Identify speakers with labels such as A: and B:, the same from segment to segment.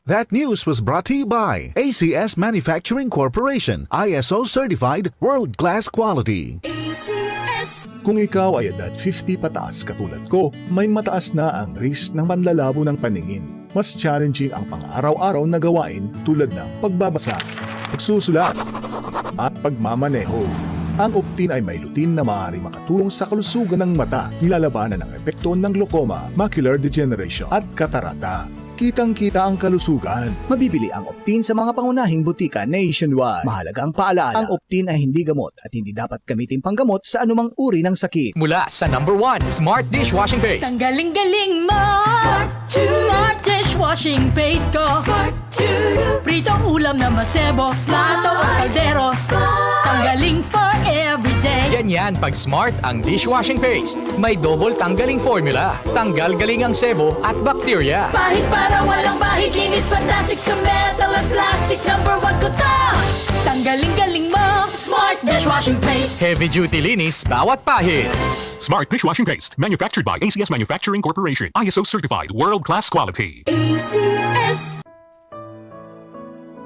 A: That news was brought to you by ACS Manufacturing Corporation, ISO certified world-class quality.
B: ACS.
C: Kung ikaw ay edad 50 pataas katulad ko, may mataas na ang risk ng panlalabo ng paningin. Mas challenging ang pang-araw-araw na gawain tulad ng pagbabasa, pagsusulat, at pagmamaneho. Ang Optin ay may lutin na maaari makatulong sa kalusugan ng mata, nilalabanan ang epekto ng glaucoma, macular degeneration at katarata. Kitang-kita ang kalusugan.
D: Mabibili ang Optin sa mga pangunahing butika nationwide. Mahalagang paalala, ang Optin ay hindi gamot at hindi dapat gamitin panggamot sa anumang uri ng sakit.
E: Mula sa number 1, Smart Dishwashing Paste.
B: Tanggaling-galing mo. Smart dishwashing paste ko. Pritong ulam na masebo. Plato o kaldero. Tanggaling for everyday.
E: Ganyan pag Smart ang dishwashing paste. May double tanggaling formula. Tanggal galing ang sebo at bakterya.
B: Bahid para walang bahid. Linis fantastic sa metal at plastic. Number 1 ko to. Tanggaling-galing mo. Smart dishwashing paste.
E: Heavy duty linis bawat pahid.
F: Smart Dishwashing Paste, manufactured by ACS Manufacturing Corporation, ISO certified, world-class quality.
B: ACS.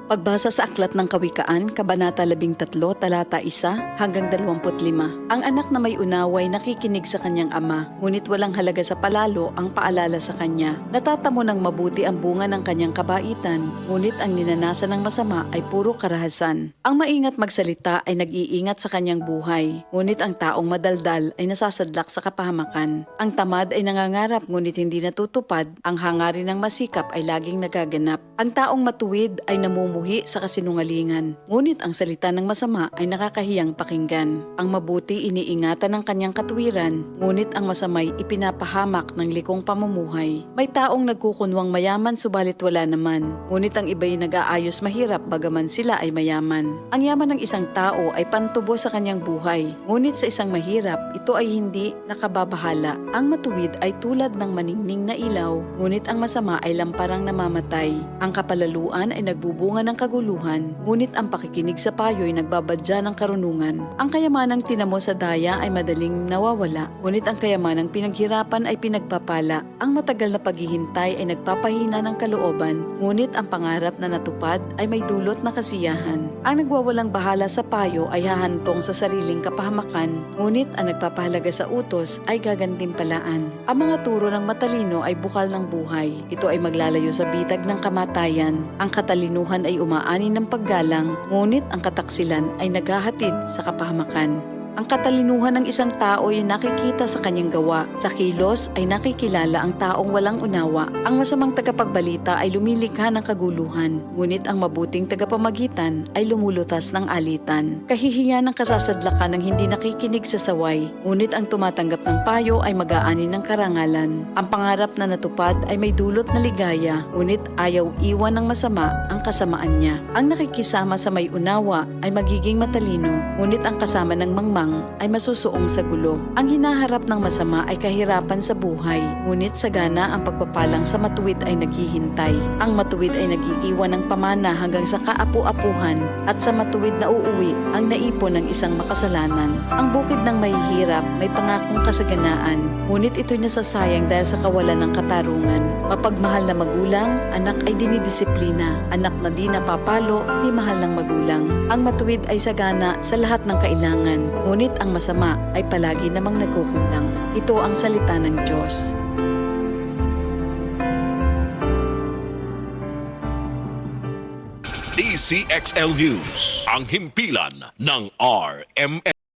G: Pagbasa sa Aklat ng Kawikaan, Kabanata 13, Talata 1 hanggang 25. Ang anak na may unawa ay nakikinig sa kanyang ama, ngunit walang halaga sa palalo ang paalala sa kanya. Natatamo ng mabuti ang bunga ng kanyang kabaitan, ngunit ang ninanasan ng masama ay puro karahasan. Ang maingat magsalita ay nag-iingat sa kanyang buhay, ngunit ang taong madaldal ay nasasadlak sa kapahamakan. Ang tamad ay nangangarap ngunit hindi natutupad, ang hangarin ng masikap ay laging nagaganap. Ang taong matuwid ay namumuhi sa kasinungalingan, ngunit ang salita ng masama ay nakakahiyang pakinggan. Ang mabuti iniingatan ng kanyang katuwiran, ngunit ang masamay ipinapahamak ng likong pamumuhay. May taong nagkukunwang mayaman subalit wala naman, ngunit ang iba'y nag-aayos mahirap bagaman sila ay mayaman. Ang yaman ng isang tao ay pantubo sa kanyang buhay, ngunit sa isang mahirap, ito ay hindi nakababahala. Ang matuwid ay tulad ng maningning na ilaw, ngunit ang masama ay lamparang namamatay. Ang kapalaluan ay nagbubunga ng kaguluhan, ngunit ang pakikinig sa payo ay nagbabadya ng karunungan. Ang kayamanang tinamo sa daya ay madaling nawawala, ngunit ang kayamanang pinaghirapan ay pinagpapala. Ang matagal na paghihintay ay nagpapahina ng kalooban, ngunit ang pangarap na natupad ay may dulot na kasiyahan. Ang nagwawalang bahala sa payo ay hahantong sa sariling kapahamakan, ngunit ang nagpapahalaga sa utos ay gagantimpalaan. Ang mga turo ng matalino ay bukal ng buhay. Ito ay maglalayo sa bitag ng kamatayan. Ang katalinuhan ay umaani ng paggalang, ngunit ang kataksilan ay naghahatid sa kapahamakan. Ang katalinuhan ng isang tao ay nakikita sa kanyang gawa. Sa kilos ay nakikilala ang taong walang unawa. Ang masamang tagapagbalita ay lumilikha ng kaguluhan, ngunit ang mabuting tagapamagitan ay lumulutas ng alitan. Kahihiyan ng kasasadlakan ng hindi nakikinig sa saway, ngunit ang tumatanggap ng payo ay mag-aani ng karangalan. Ang pangarap na natupad ay may dulot na ligaya, ngunit ayaw iwan ng masama ang kasamaan niya. Ang nakikisama sa may unawa ay magiging matalino, ngunit ang kasama ng mangmang ay masusuong sa gulo. Ang hinaharap ng masama ay kahirapan sa buhay, ngunit sagana ang pagpapalang sa matuwid ay naghihintay. Ang matuwid ay nag-iiwan ng pamana hanggang sa kaapu-apuhan, at sa matuwid na uuwi ang naipon ng isang makasalanan. Ang bukid ng mahihirap may pangakong kasaganaan, ngunit ito'y nasasayang dahil sa kawalan ng katarungan. Mapagmahal na magulang, anak ay dinidisiplina. Anak na di napapalo, di mahal ng magulang. Ang matuwid ay sagana sa lahat ng kailangan, ngunit ang masama ay palagi namang nagkukulang. Ito ang salita ng Diyos.
H: DCXL News, ang himpilan ng RMN.